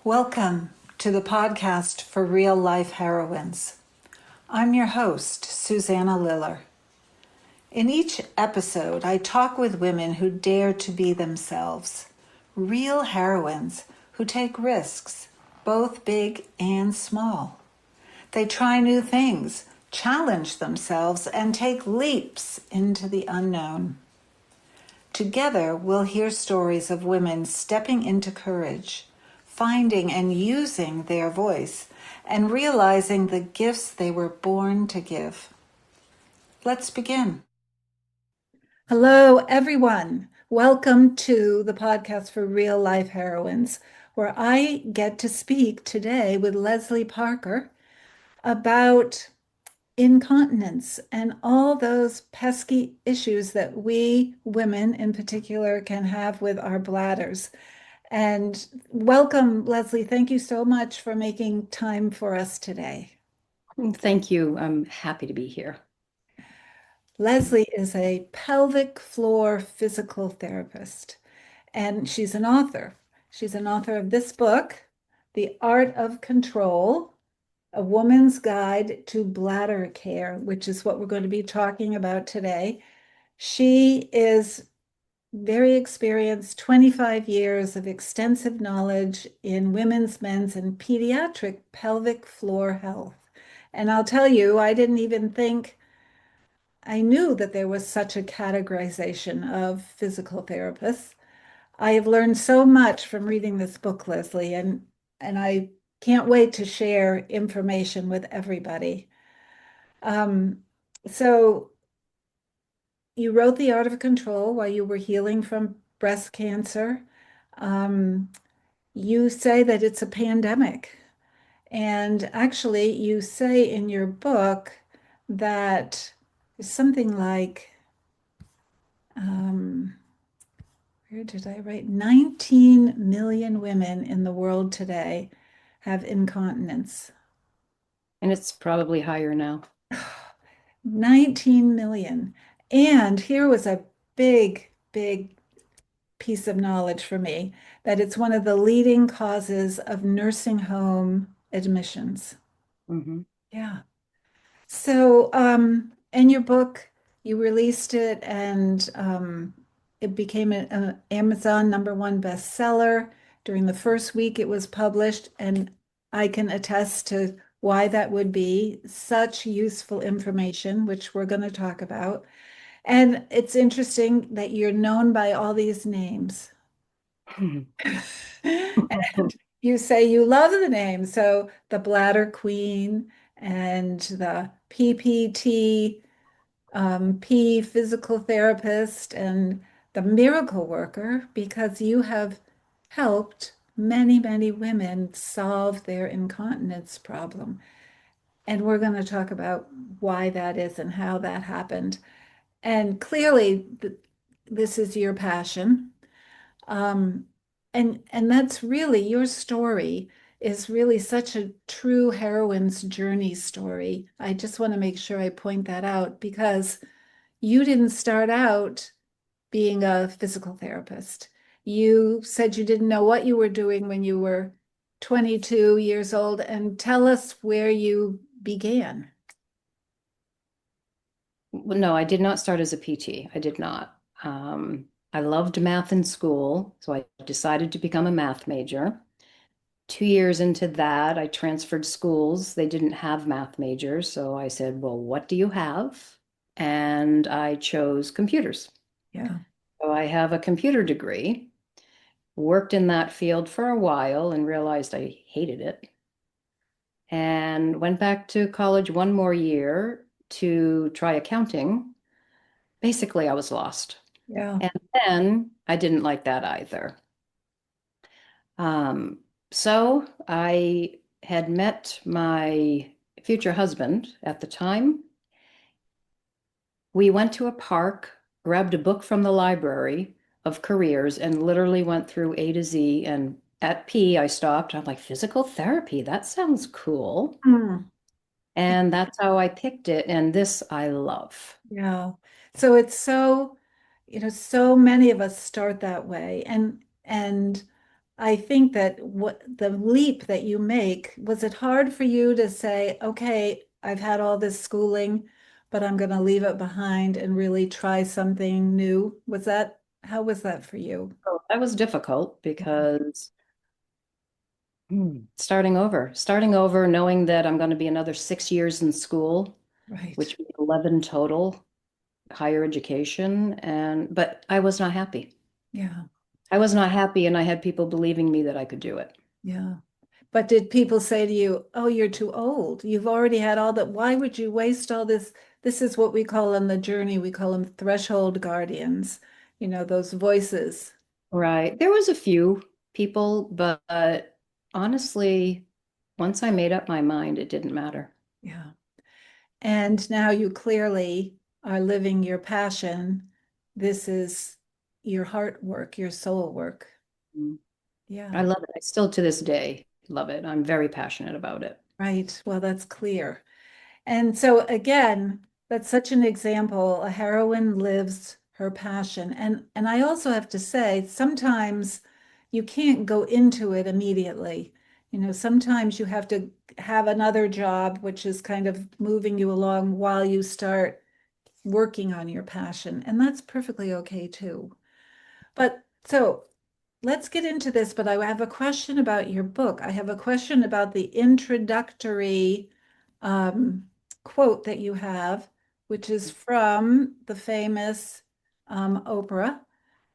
Welcome to the podcast for real life heroines. I'm your host, Susanna Liller. In each episode, I talk with women who dare to be themselves, real heroines who take risks, both big and small. They try new things, challenge themselves, and take leaps into the unknown. Together, we'll hear stories of women stepping into courage, finding and using their voice, and realizing the gifts they were born to give. Let's begin. Hello, everyone. Welcome to the podcast for real life heroines, where I get to speak today with Leslie Parker about incontinence and all those pesky issues that we women in particular can have with our bladders. And welcome, Leslie. Thank you so much for making time for us today. Thank you. I'm happy to be here. Leslie is a pelvic floor physical therapist, and she's an author. She's an author of this book, The Art of Control, A Woman's Guide to Bladder Care, which is what we're going to be talking about today. She is very experienced, 25 years of extensive knowledge in women's, men's, and pediatric pelvic floor health. And I'll tell you, I didn't even think I knew that there was such a categorization of physical therapists. I have learned so much from reading this book, Leslie, and I can't wait to share information with everybody. So you wrote The Art of Control while you were healing from breast cancer. You say that it's a pandemic. And actually, you say in your book that something like, where did I write? 19 million women in the world today have incontinence. And it's probably higher now. 19 million. And here was a big, big piece of knowledge for me that it's one of the leading causes of nursing home admissions. Mm-hmm. Yeah. So, in your book, you released it and it became an Amazon #1 bestseller. During the first week it was published, and I can attest to why that would be such useful information, which we're going to talk about. And it's interesting that you're known by all these names. And you say you love the name. So the Bladder Queen and the PPT, P physical therapist and the miracle worker, because you have helped many, many women solve their incontinence problem. And we're going to talk about why that is and how that happened. And clearly, this is your passion. Um, and that's really your story is really such a true heroine's journey story. I just want to make sure I point that out because you didn't start out being a physical therapist. You said you didn't know what you were doing when you were 22 years old, and tell us where you began. Well, no, I did not start as a PT. I did not. I loved math in school, so I decided to become a math major. 2 years into that, I transferred schools. They didn't have math majors, so I said, well, what do you have? And I chose computers. Yeah. So I have a computer degree, worked in that field for a while and realized I hated it. And went back to college one more year to try accounting. Basically, I was lost. Yeah. And then I didn't like that either. So I had met my future husband at the time. We went to a park, grabbed a book from the library of careers, and literally went through A to Z. And at P, I stopped. I'm like, physical therapy, that sounds cool. Mm. And that's how I picked it. And this I love. Yeah. So it's so, so many of us start that way. And I think that what the leap that you make, was it hard for you to say, okay, I've had all this schooling, but I'm going to leave it behind and really try something new? How was that for you? So that was difficult Yeah, because starting over, knowing that I'm going to be another 6 years in school, right. which was 11 total, higher education, but I was not happy. Yeah, I was not happy, and I had people believing me that I could do it. yeah. But did people say to you, oh, you're too old? You've already had all that. Why would you waste all this? This is what we call on the journey, we call them threshold guardians, those voices. Right. There was a few people, but honestly, once I made up my mind, it didn't matter. Yeah. And now you clearly are living your passion. This is your heart work, your soul work. Mm. I Yeah, love it. I still to this day love it. I'm very passionate about it. right. Well, that's clear. And so again, that's such an example. A heroine lives her passion. And I also have to say, sometimes you can't go into it immediately. Sometimes you have to have another job, which is kind of moving you along while you start working on your passion. And that's perfectly okay too. But so let's get into this. But I have a question about your book. I have a question about the introductory quote that you have, which is from the famous Oprah.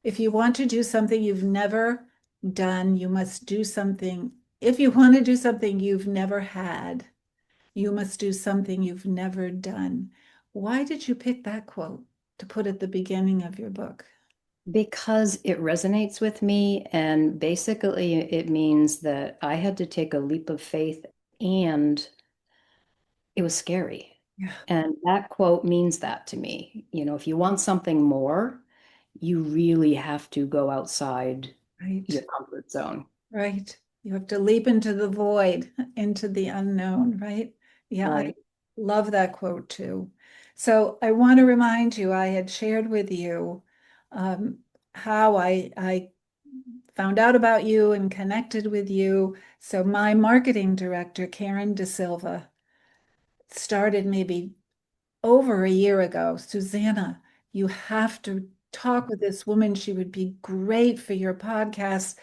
If you want to do something you've never done, you must do something. If you want to do something you've never had, you must do something you've never done. Why did you pick that quote to put at the beginning of your book? Because it resonates with me, and basically it means that I had to take a leap of faith, and it was scary. Yeah, And that quote means that to me. If you want something more, you really have to go outside your right. comfort zone. Right. You have to leap into the void, into the unknown, right? Yeah, I Right. love that quote too. So I want to remind you, I had shared with you um, how I found out about you and connected with you. So my marketing director, Karen De Silva, started maybe over a year ago. Susanna, you have to talk with this woman. She would be great for your podcast.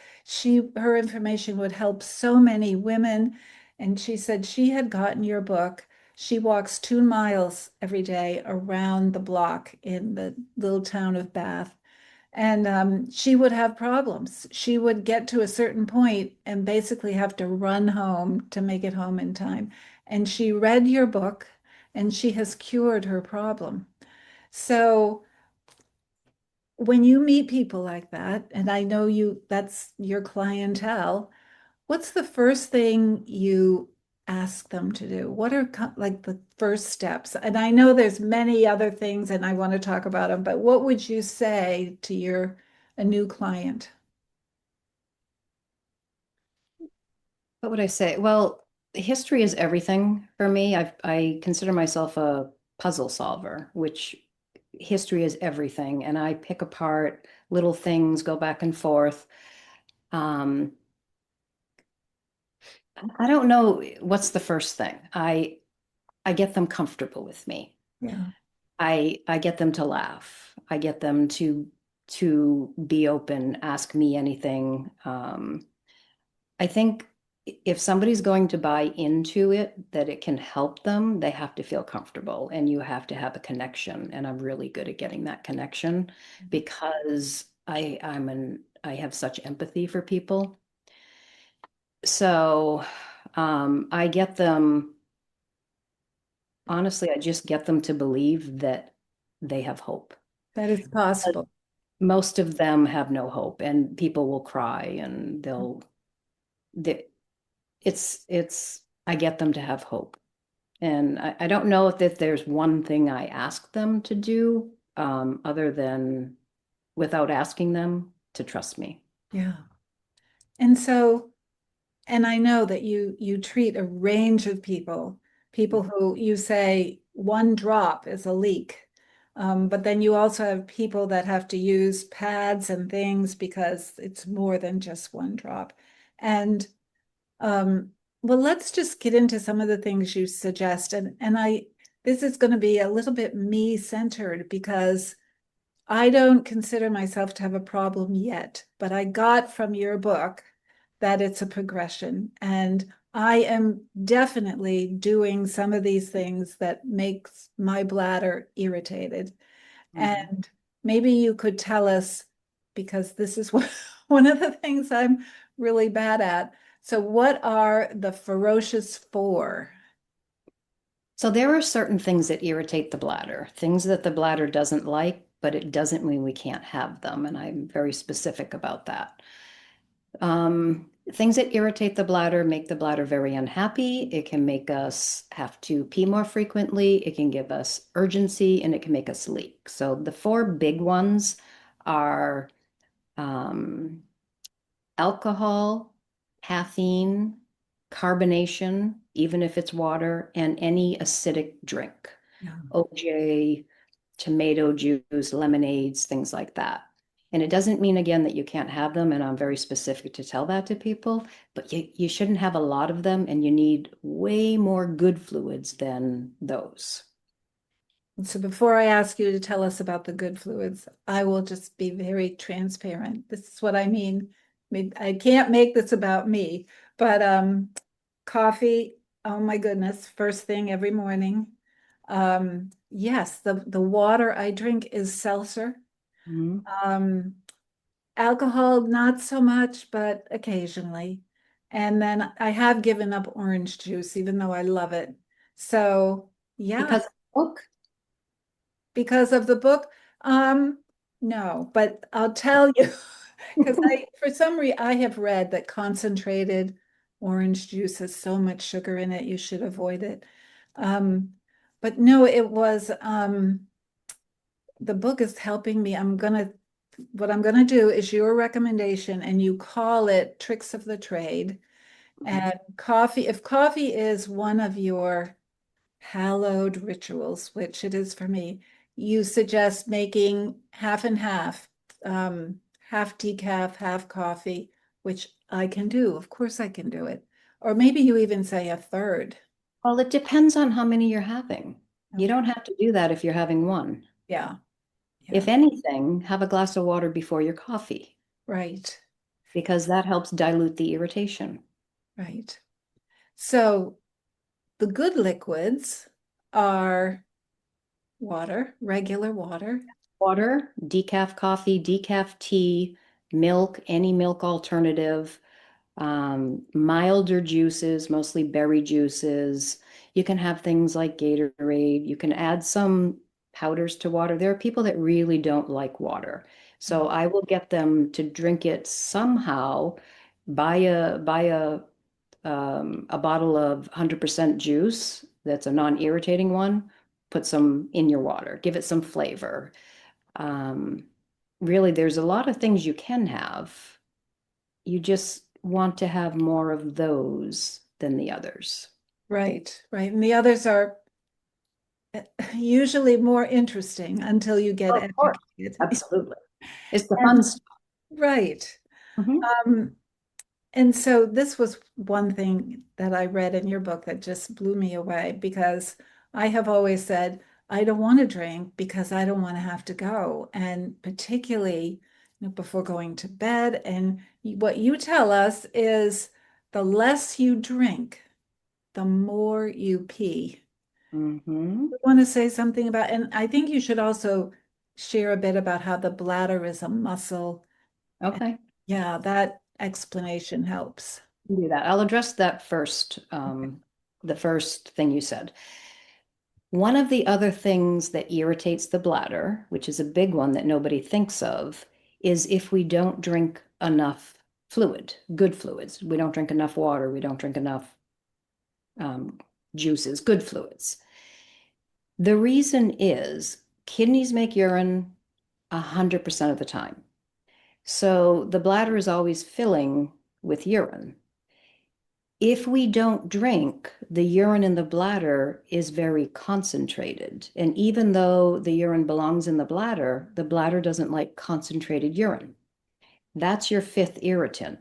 Her information would help so many women. And she said she had gotten your book. She walks 2 miles every day around the block in the little town of Bath. And she would have problems. She would get to a certain point and basically have to run home to make it home in time. And she read your book and she has cured her problem. So when you meet people like that, and I know that's your clientele, what's the first thing you ask them to do? What are like the first steps? And I know there's many other things and I want to talk about them, but what would you say to a new client? What would I say? Well, history is everything for me. I consider myself a puzzle solver, which history is everything. And I pick apart little things, go back and forth. Um, I don't know what's the first thing. I get them comfortable with me. Yeah, I get them to laugh. I get them to be open, ask me anything. I think if somebody's going to buy into it, that it can help them, they have to feel comfortable, and you have to have a connection. And I'm really good at getting that connection because I have such empathy for people. So I get them, honestly, I just get them to believe that they have hope. that is Uh, possible. Most of them have no hope, and people will cry, and they, I get them to have hope. And I don't know if there's one thing I ask them to do, other than without asking them to trust me. Yeah. And so, and I know that you treat a range of people who you say one drop is a leak. But then you also have people that have to use pads and things because it's more than just one drop. And um, well, let's just get into some of the things you suggest. And this is going to be a little bit me-centered because I don't consider myself to have a problem yet, but I got from your book that it's a progression. And I am definitely doing some of these things that makes my bladder irritated. Mhm. And maybe you could tell us, because this is one of the things I'm really bad at. So what are the ferocious four? So there are certain things that irritate the bladder, things that the bladder doesn't like, but it doesn't mean we can't have them. And I'm very specific about that. Things that irritate the bladder make the bladder very unhappy. It can make us have to pee more frequently. It can give us urgency and it can make us leak. So the four big ones are um, alcohol, caffeine, carbonation, even if it's water, and any acidic drink. Yeah. OJ, tomato juice, lemonades, things like that. And it doesn't mean again that you can't have them, and I'm very specific to tell that to people, but you shouldn't have a lot of them, and you need way more good fluids than those. So before I ask you to tell us about the good fluids, I will just be very transparent. This is what I mean. I can't make this about me, but coffee, oh my goodness, first thing every morning. Yes, the water I drink is seltzer. Mhm. Um, Alcohol, not so much, but occasionally. And then I have given up orange juice, even though I love it. So yeah, Because look, because of the book? No, but I'll tell you because for some reason, I have read that concentrated orange juice has so much sugar in it, you should avoid it. Um, but no, it was, the book is helping me. What I'm gonna do is your recommendation, and you call it Tricks of the Trade. Mhm. And coffee, if coffee is one of your hallowed rituals, which it is for me, you suggest making half and half, half decaf, half coffee, which I can do. Of course, I can do it. Or maybe you even say a third. well, it depends on how many you're having. You Okay. don't have to do that if you're having one. Yeah. If Yeah. anything, have a glass of water before your coffee Right. because that helps dilute the irritation. Right. So the good liquids are water, regular water. Water, decaf coffee, decaf tea, milk, any milk alternative, milder juices, mostly berry juices. You can have things like Gatorade. You can add some powders to water. There are people that really don't like water. So I will get them to drink it somehow, buy a bottle of 100% juice that's a non-irritating one, put some in your water, give it some flavor. Um, Really, there's a lot of things you can have. You just want to have more of those than the others. Right, right. And the others are usually more interesting until you get Oh, of course. educated. Absolutely. It's the fun And stuff. right. Mhm. Um, and so this was one thing that I read in your book that just blew me away because I have always said, I don't want to drink because I don't want to have to go. And particularly, before going to bed. And what you tell us is the less you drink, the more you pee. Mhm. I want to say something about, and I think you should also share a bit about how the bladder is a muscle. Okay. Yeah, that explanation helps. Do that. I'll address that first, the first thing you said. One of the other things that irritates the bladder, which is a big one that nobody thinks of, is if we don't drink enough fluid, good fluids. We don't drink enough water. We don't drink enough um, juices, good fluids. The reason is kidneys make urine 100% of the time. So the bladder is always filling with urine. If we don't drink, the urine in the bladder is very concentrated. And even though the urine belongs in the bladder doesn't like concentrated urine. That's your fifth irritant,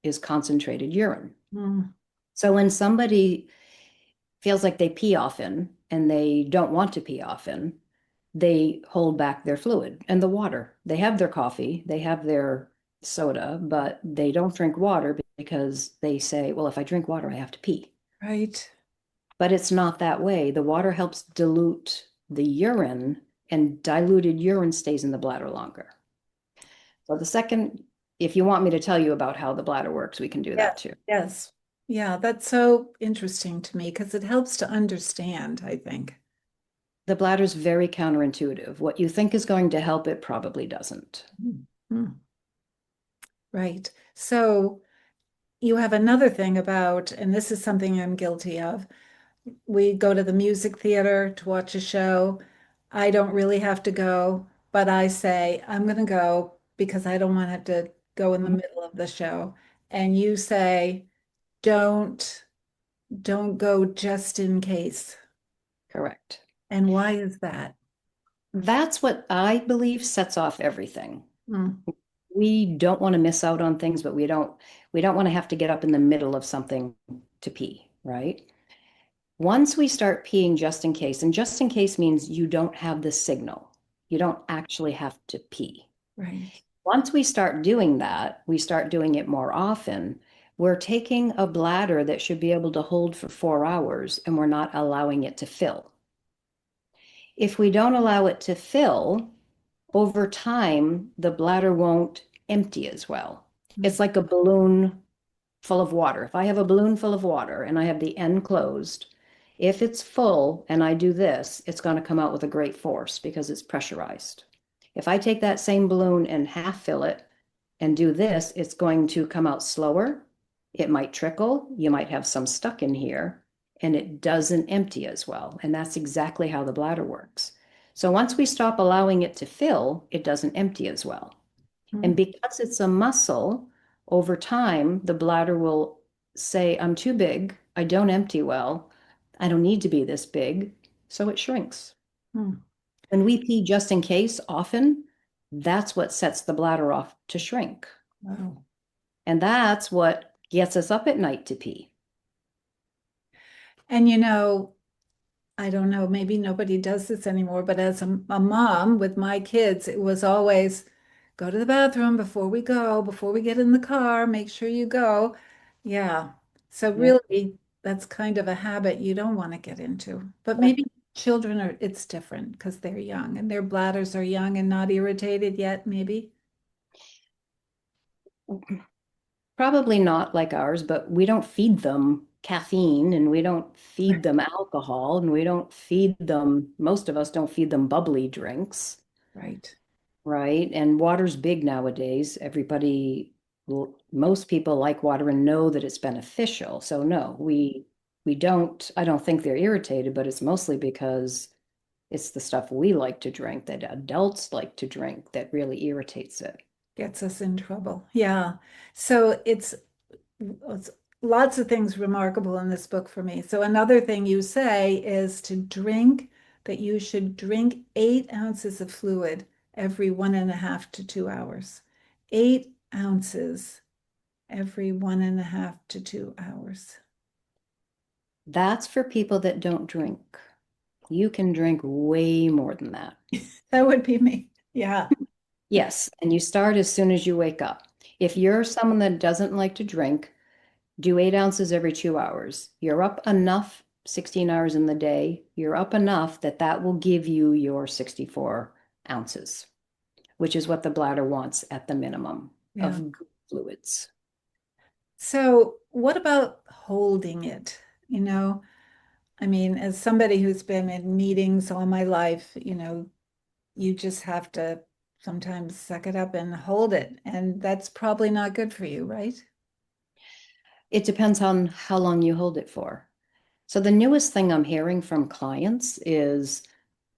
is concentrated urine. Mm. So when somebody feels like they pee often and they don't want to pee often, they hold back their fluid and the water. They have their coffee, they have their soda, but they don't drink water because they say, well, if I drink water, I have to pee. Right. But it's not that way. The water helps dilute the urine, and diluted urine stays in the bladder longer. So the second, if you want me to tell you about how the bladder works, we can do Yeah. that too. Yes. Yeah, that's so interesting to me because it helps to understand, I think. The bladder's very counterintuitive. What you think is going to help, it probably doesn't. Mm. Right. So you have another thing about, and this is something I'm guilty of. We go to the music theater to watch a show. I don't really have to go, but I say, I'm going to go because I don't want to have to go in the Mhm. middle of the show. And you say, don't, don't go just in case. Correct. And why is that? That's what I believe sets off everything. Mm. We don't want to miss out on things, but we don't want to have to get up in the middle of something to pee, right? Once we start peeing just in case, and just in case means you don't have the signal. You don't actually have to pee. Right. Once we start doing that, we start doing it more often. We're taking a bladder that should be able to hold for 4 hours and we're not allowing it to fill. If we don't allow it to fill, over time, the bladder won't empty as well. Mm. It's like a balloon full of water. If I have a balloon full of water and I have the end closed, if it's full and I do this, it's going to come out with a great force because it's pressurized. If I take that same balloon and half fill it and do this, it's going to come out slower. It might trickle. You might have some stuck in here, and it doesn't empty as well. And that's exactly how the bladder works. So once we stop allowing it to fill, it doesn't empty as well. And Mm. because it's a muscle, over time, the bladder will say, I'm too big. I don't empty well. I don't need to be this big. So it shrinks. Mm. When we pee just in case, often, that's what sets the bladder off to shrink. Wow. And that's what gets us up at night to pee. And I don't know, maybe nobody does this anymore, but as a mom with my kids, it was always go to the bathroom before we go, before we get in the car, make sure you go. Yeah. So Yeah. really, that's kind of a habit you don't want to get into. But maybe children are, it's different because they're young and their bladders are young and not irritated yet, maybe. Probably not like ours, but we don't feed them caffeine and we don't feed them alcohol and we don't feed them, most of us don't feed them bubbly drinks, Right. right? And water's big nowadays. Most people like water and know that it's beneficial. So no, we don't, I don't think they're irritated, but it's mostly because it's the stuff we like to drink that adults like to drink that really irritates it. Gets us in trouble. Yeah. So it's lots of things remarkable in this book for me. So another thing you say is that you should drink 8 ounces of fluid every 1.5 to 2 hours. 8 ounces every 1.5 to 2 hours. That's for people that don't drink. You can drink way more than that. That would be me. Yeah. Yes, and you start as soon as you wake up. If you're someone that doesn't like to drink, do 8 ounces every 2 hours. You're up enough, 16 hours in the day, you're up enough that that will give you your 64 ounces, which is what the bladder wants at the minimum Yeah. of fluids. So what about holding it? You know, I mean, as somebody who's been in meetings all my life, you just have to sometimes suck it up and hold it. And that's probably not good for you, right? It depends on how long you hold it for. So the newest thing I'm hearing from clients is,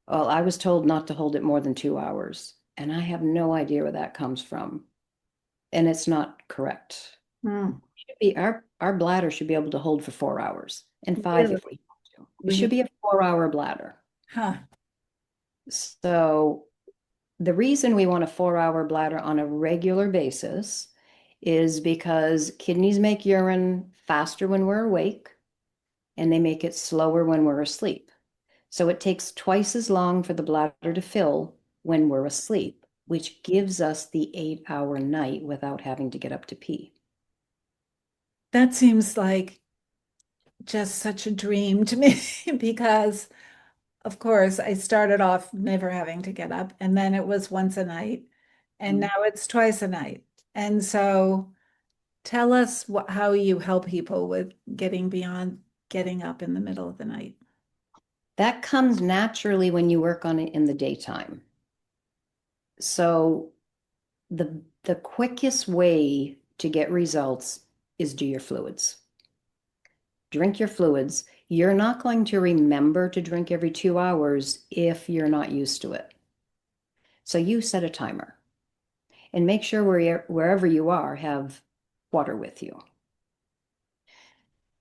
well, I was told not to hold it more than 2 hours, and I have no idea where that comes from. And it's not correct. Mm. Should be our bladder should be able to hold for 4 hours and 5 Really? if we want to. It should Really? be a 4 hour bladder. Huh. So the reason we want a 4 hour bladder on a regular basis is because kidneys make urine faster when we're awake and they make it slower when we're asleep. So it takes twice as long for the bladder to fill when we're asleep, which gives us the 8 hour night without having to get up to pee. That seems like just such a dream to me because, of course, I started off never having to get up, and then it was once a night, and now it's twice a night. And so tell us how you help people with getting beyond getting up in the middle of the night. That comes naturally when you work on it in the daytime. So the quickest way to get results is do your fluids. Drink your fluids. You're not going to remember to drink every 2 hours if you're not used to it. So you set a timer and make sure wherever you are, have water with you.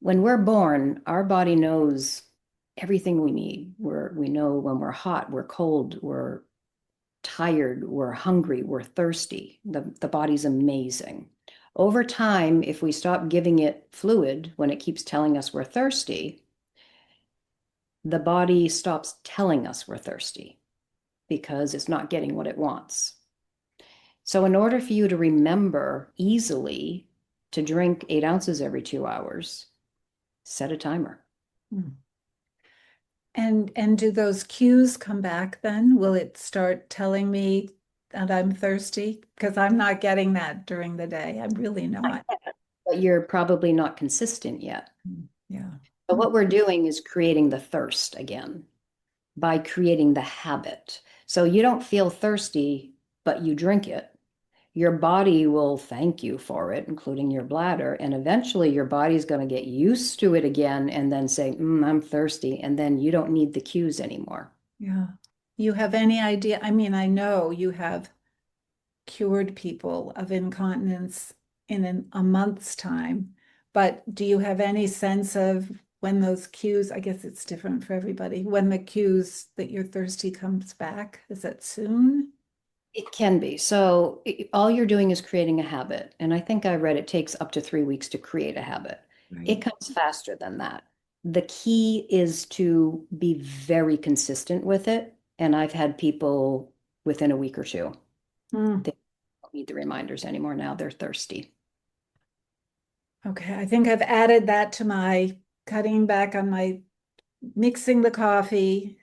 When we're born, our body knows everything we need. We know when we're hot, we're cold, we're tired, we're hungry, we're thirsty. The body's amazing. Over time, if we stop giving it fluid when it keeps telling us we're thirsty, the body stops telling us we're thirsty because it's not getting what it wants. So, in order for you to remember easily to drink 8 ounces every 2 hours, set a timer. Hmm. And do those cues come back then? Will it start telling me that I'm thirsty? Because I'm not getting that during the day. I'm really not. But you're probably not consistent yet. Yeah. So, what we're doing is creating the thirst again by creating the habit. So, you don't feel thirsty, but you drink it. Your body will thank you for it, including your bladder. And eventually your body's going to get used to it again and then say, I'm thirsty. And then you don't need the cues anymore. Yeah. You have any idea? I mean, I know you have cured people of incontinence in a month's time, but do you have any sense of when those cues, I guess it's different for everybody, when the cues that you're thirsty comes back? Is that soon? It can be. So all you're doing is creating a habit. And I think I read it takes up to 3 weeks to create a habit. It Right. comes faster than that. The key is to be very consistent with it. And I've had people within a week or two. Mm. They don't need the reminders anymore. Now they're thirsty. Okay, I think I've added that to my cutting back on my mixing the coffee,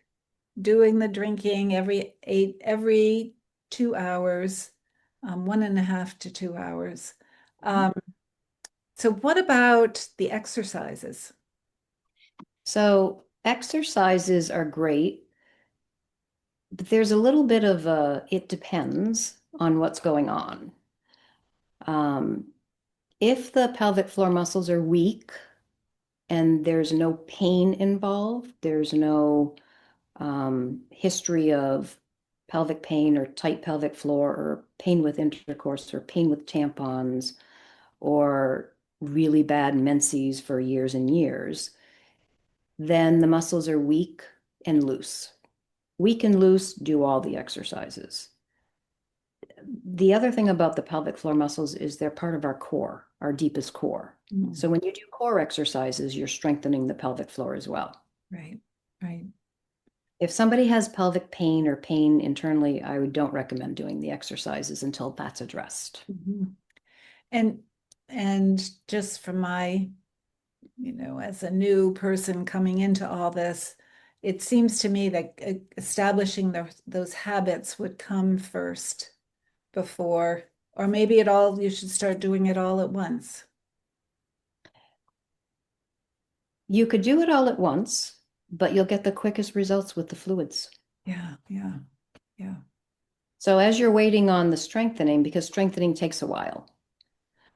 doing the drinking every 2 hours, 1.5 to 2 hours. Um, so what about the exercises? So exercises are great, but there's a little bit of it depends on what's going on. Um, if the pelvic floor muscles are weak and there's no pain involved, there's no history of pelvic pain or tight pelvic floor or pain with intercourse or pain with tampons or really bad menses for years and years, then the muscles are weak and loose. Weak and loose, do all the exercises. The other thing about the pelvic floor muscles is they're part of our core, our deepest core. Mm. So when you do core exercises, you're strengthening the pelvic floor as well. Right, right. If somebody has pelvic pain or pain internally, I don't recommend doing the exercises until that's addressed. Mhm. And and just from my, as a new person coming into all this, it seems to me that establishing those habits would come first before, or maybe you should start doing it all at once. You could do it all at once, but you'll get the quickest results with the fluids. Yeah, yeah, yeah. So as you're waiting on the strengthening, because strengthening takes a while,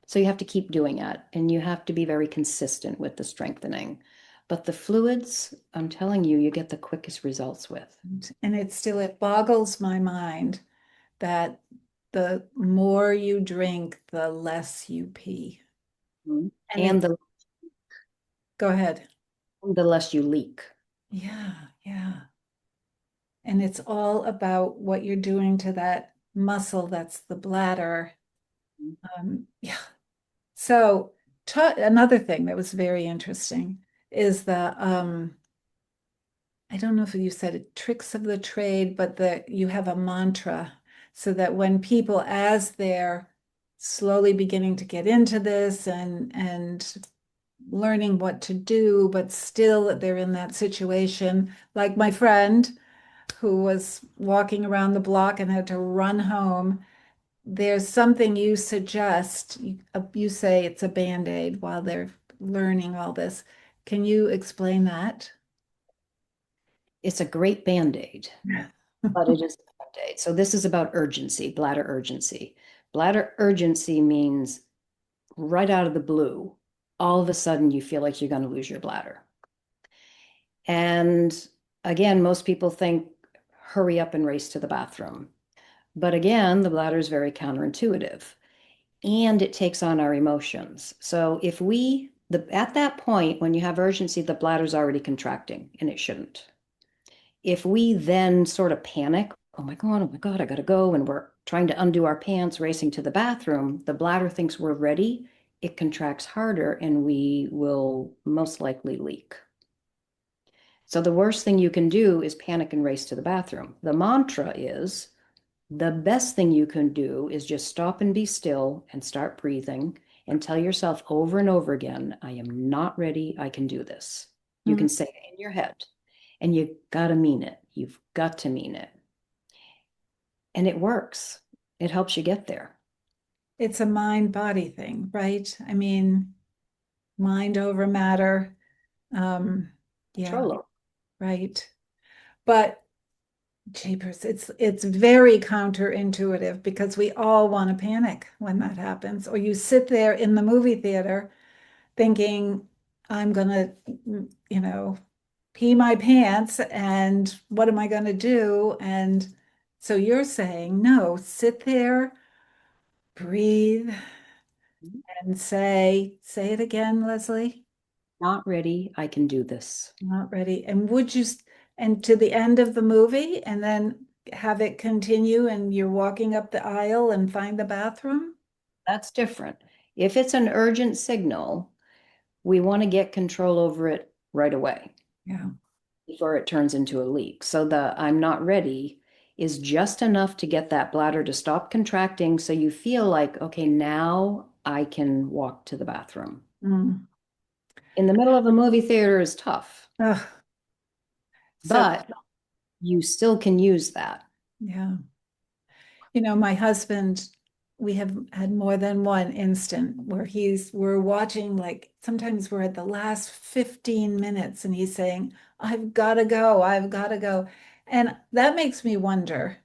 so you have to keep doing it and you have to be very consistent with the strengthening. But the fluids, I'm telling you, you get the quickest results with. And it boggles my mind that the more you drink, the less you pee. Mhm. And And it's, go ahead. the less you leak. Yeah, yeah. And it's all about what you're doing to that muscle that's the bladder. Yeah. So, another thing that was very interesting is I don't know if you said it, tricks of the trade, but that you have a mantra so that when people, as they're slowly beginning to get into this and learning what to do, but still they're in that situation, like my friend who was walking around the block and had to run home, there's something you suggest. You say it's a Band-Aid while they're learning all this. Can you explain that? It's a great Band-Aid, but it is a Band-Aid. So this is about urgency, bladder urgency. Bladder urgency means right out of the blue, all of a sudden you feel like you're going to lose your bladder. And again, most people think hurry up and race to the bathroom. But again, the bladder is very counterintuitive and it takes on our emotions. So if at that point, when you have urgency, the bladder's already contracting and it shouldn't. If we then sort of panic, oh my God, I gotta go, and we're trying to undo our pants, racing to the bathroom, the bladder thinks we're ready, it contracts harder, and we will most likely leak. So the worst thing you can do is panic and race to the bathroom. The mantra is the best thing you can do is just stop and be still and start breathing and tell yourself over and over again, I am not ready. I can do this. You Mm. can say it in your head and you got to mean it. You've got to mean it. And it works. It helps you get there. It's a mind-body thing, right? I mean, mind over matter. Um, yeah, Control it. right. But jeepers, it's very counterintuitive because we all want to panic when that happens. Or you sit there in the movie theater thinking, I'm gonna, you know, pee my pants and what am I gonna do? And so you're saying, no, sit there, breathe, and say it again, Leslie. Not ready. I can do this. Not ready. And and to the end of the movie and then have it continue and you're walking up the aisle and find the bathroom? That's different. If it's an urgent signal, we want to get control over it right away Yeah. before it turns into a leak. So the I'm not ready is just enough to get that bladder to stop contracting so you feel like, okay, now I can walk to the bathroom. Mm. In the middle of a movie theater is tough, Ugh. So, but you still can use that. yeah. My husband, we have had more than one instant where we're watching, like sometimes we're at the last 15 minutes and he's saying, I've got to go, I've got to go. And that makes me wonder,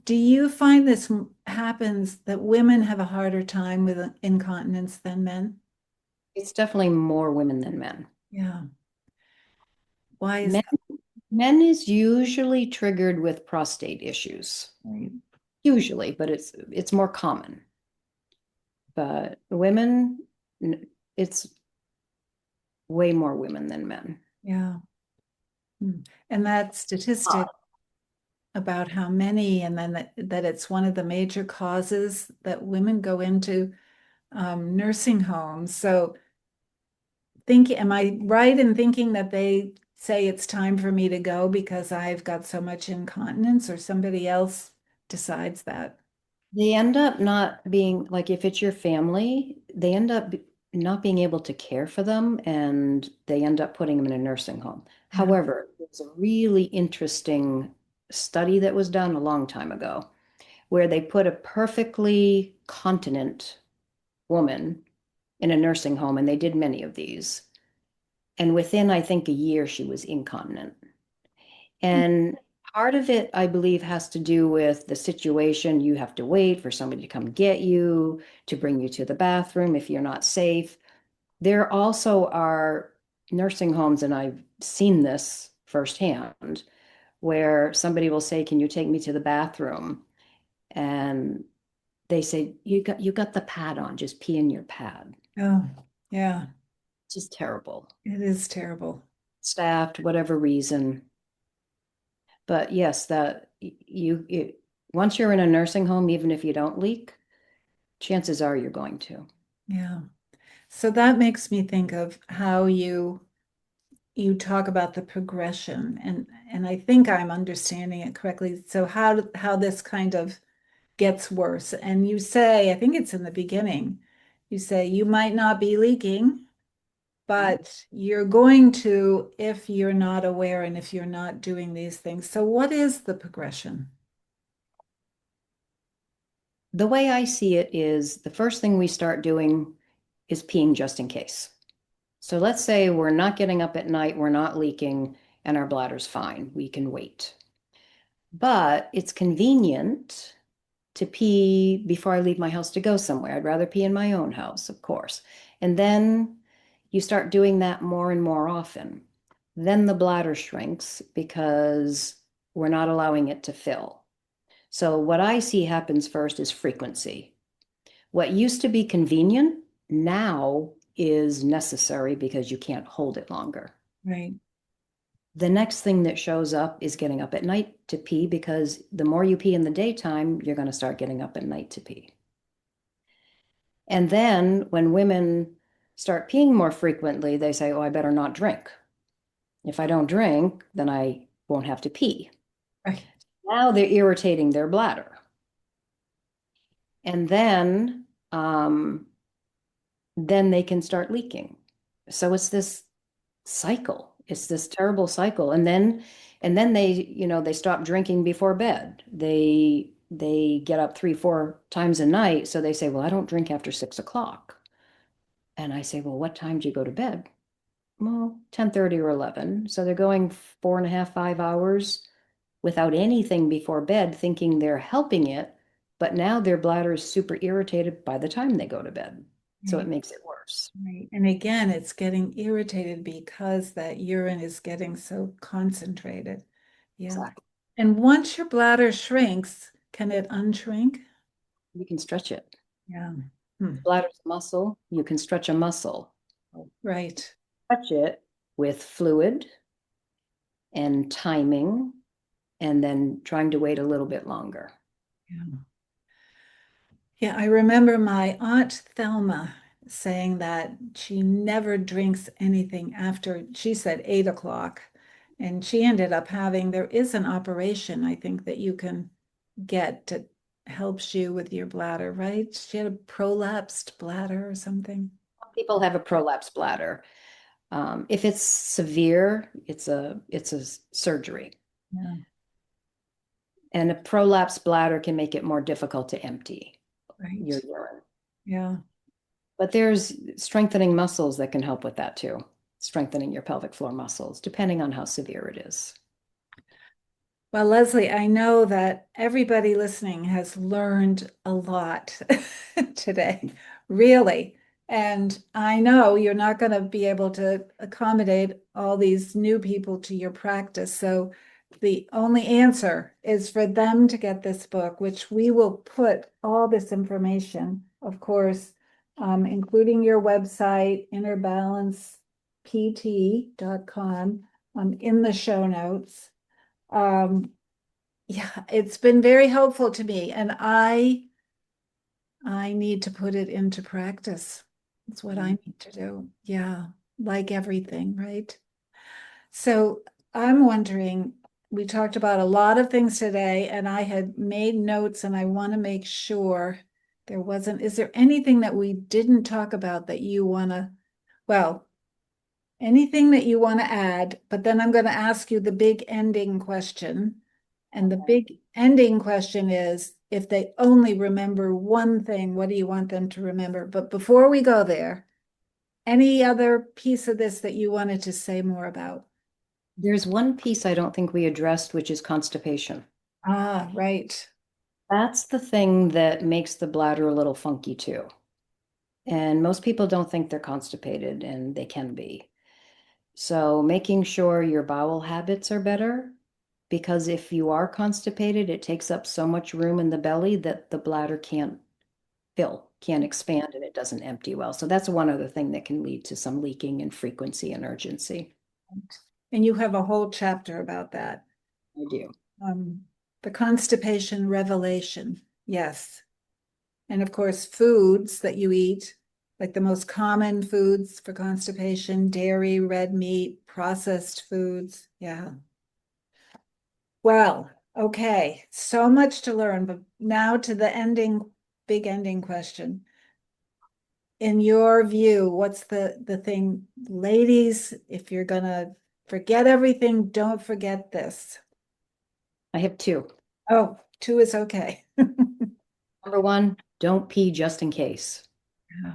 do you find this happens that women have a harder time with incontinence than men? It's definitely more women than men. Yeah. Why is Men, that? men is usually triggered with prostate issues, Right. usually, but it's more common. But women, it's way more women than men. Yeah. Hmm. And that statistic about how many, and then that it's one of the major causes that women go into nursing homes. So am I right in thinking that they say it's time for me to go because I've got so much incontinence, or somebody else decides that? They end up not being like, if it's your family, they end up not being able to care for them and they end up putting them in a nursing home. Yeah. However, there's a really interesting study that was done a long time ago where they put a perfectly continent woman in a nursing home, and they did many of these. And within, I think, a year, she was incontinent. And part of it, I believe, has to do with the situation. You have to wait for somebody to come get you, to bring you to the bathroom if you're not safe. There also are nursing homes, and I've seen this firsthand, where somebody will say, can you take me to the bathroom? And they say, you got the pad on, just pee in your pad. Oh, yeah, It's just terrible. it is terrible. Staffed, whatever reason. But yes, once you're in a nursing home, even if you don't leak, chances are you're going to. Yeah. So that makes me think of how you talk about the progression, and I think I'm understanding it correctly. So how this kind of gets worse. And you say, I think it's in the beginning, you say you might not be leaking, but you're going to if you're not aware and if you're not doing these things. So what is the progression? The way I see it is the first thing we start doing is peeing just in case. So let's say we're not getting up at night, we're not leaking, and our bladder's fine. We can wait. But it's convenient to pee before I leave my house to go somewhere. I'd rather pee in my own house, of course. And then you start doing that more and more often. Then the bladder shrinks because we're not allowing it to fill. So what I see happens first is frequency. What used to be convenient now is necessary because you can't hold it longer. Right. The next thing that shows up is getting up at night to pee because the more you pee in the daytime, you're going to start getting up at night to pee. And then when women start peeing more frequently, they say, oh, I better not drink. If I don't drink, then I won't have to pee. Right. Now they're irritating their bladder. And then they can start leaking. So it's this cycle. It's this terrible cycle. And then they stop drinking before bed. They get up 3, 4 times a night. So they say, well, I don't drink after 6 o'clock. And I say, well, what time do you go to bed? Well, 10:30 or 11. So they're going 4.5, 5 hours without anything before bed, thinking they're helping it. But now their bladder is super irritated by the time they go to bed. So it Right. makes it worse. Right. And again, it's getting irritated because that urine is getting so concentrated. Yeah. Exactly. And once your bladder shrinks, can it unshrink? You can stretch it. Yeah. Hmm. Bladder's a muscle. You can stretch a muscle. Right. Stretch it with fluid and timing, and then trying to wait a little bit longer. Yeah. Yeah, I remember my Aunt Thelma saying that she never drinks anything after, she said 8 o'clock. And she ended up having, there is an operation, I think, that you can get that helps you with your bladder, right? She had a prolapsed bladder or something. People have a prolapse bladder. If it's severe, it's a surgery. Yeah, And a prolapse bladder can make it more difficult to empty your right. urine. Yeah. But there's strengthening muscles that can help with that too. Strengthening your pelvic floor muscles, depending on how severe it is. Well, Leslie, I know that everybody listening has learned a lot today, really. And I know you're not going to be able to accommodate all these new people to your practice. So the only answer is for them to get this book, which we will put all this information, of course, including your website, innerbalancept.com, in the show notes. Yeah, it's been very helpful to me, and I need to put it into practice. That's what I need to do. Yeah, like everything, right? So I'm wondering, we talked about a lot of things today, and I had made notes, and I want to make sure there wasn't, is there anything that we didn't talk about that you want to, well, anything that you want to add, but then I'm going to ask you the big ending question. And the big ending question is, if they only remember one thing, what do you want them to remember? But before we go there, any other piece of this that you wanted to say more about? There's one piece I don't think we addressed, which is constipation. Ah, right. That's the thing that makes the bladder a little funky too. And most people don't think they're constipated, and they can be. So making sure your bowel habits are better, because if you are constipated, it takes up so much room in the belly that the bladder can't fill, can't expand, and it doesn't empty well. So that's one other thing that can lead to some leaking and frequency and urgency. And you have a whole chapter about that. I do. The constipation revelation. Yes. And of course, foods that you eat, like the most common foods for constipation, dairy, red meat, processed foods. Yeah. Well, okay. So much to learn, but now to the big ending question. In your view, what's the thing? Ladies, if you're gonna forget everything, don't forget this. I have two. Oh, two is okay. Number one, don't pee just in case. Yeah.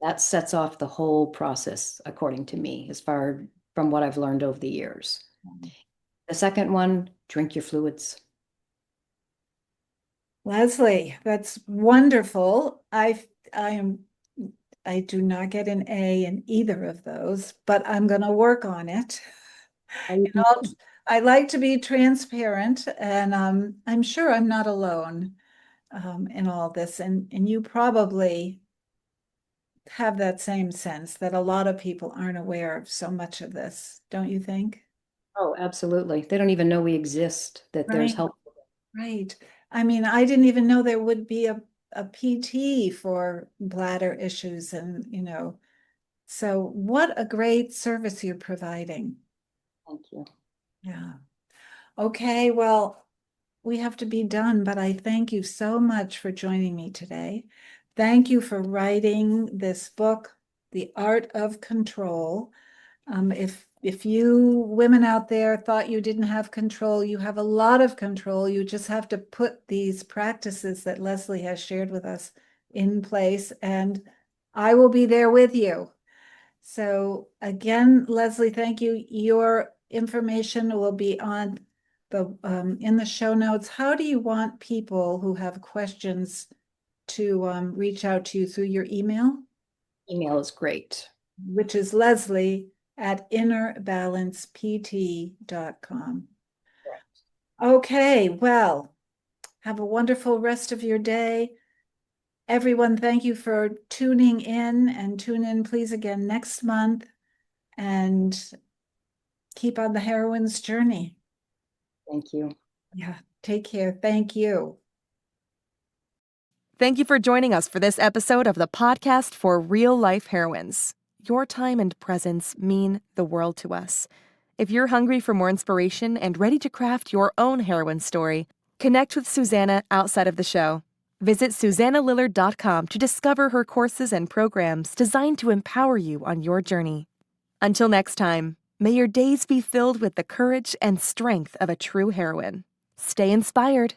That sets off the whole process, according to me, as far from what I've learned over the years. The second one, drink your fluids. Leslie, that's wonderful. I do not get an A in either of those, but I'm going to work on it. I like to be transparent, and I'm sure I'm not alone in all this. And you probably have that same sense that a lot of people aren't aware of so much of this, don't you think? Oh, absolutely. They don't even know we exist, that there's Right. help. Right. I mean, I didn't even know there would be a PT for bladder issues and. So what a great service you're providing. Thank you. Yeah. Okay, well, we have to be done, but I thank you so much for joining me today. Thank you for writing this book, The Art of Control. If you women out there thought you didn't have control, you have a lot of control. You just have to put these practices that Leslie has shared with us in place, and I will be there with you. So again, Leslie, thank you. Your information will be on the in the show notes. How do you want people who have questions to reach out to you through your email? Email is great. Which is leslie@innerbalancept.com. Correct. Okay, well, have a wonderful rest of your day. Everyone, thank you for tuning in, and tune in please again next month, and keep on the heroine's journey. Thank you. Yeah, take care. Thank you. Thank you for joining us for this episode of the podcast for Real Life Heroines. Your time and presence mean the world to us. If you're hungry for more inspiration and ready to craft your own heroine story, connect with Susanna outside of the show. Visit SusannaLillard.com to discover her courses and programs designed to empower you on your journey. Until next time, may your days be filled with the courage and strength of a true heroine. Stay inspired.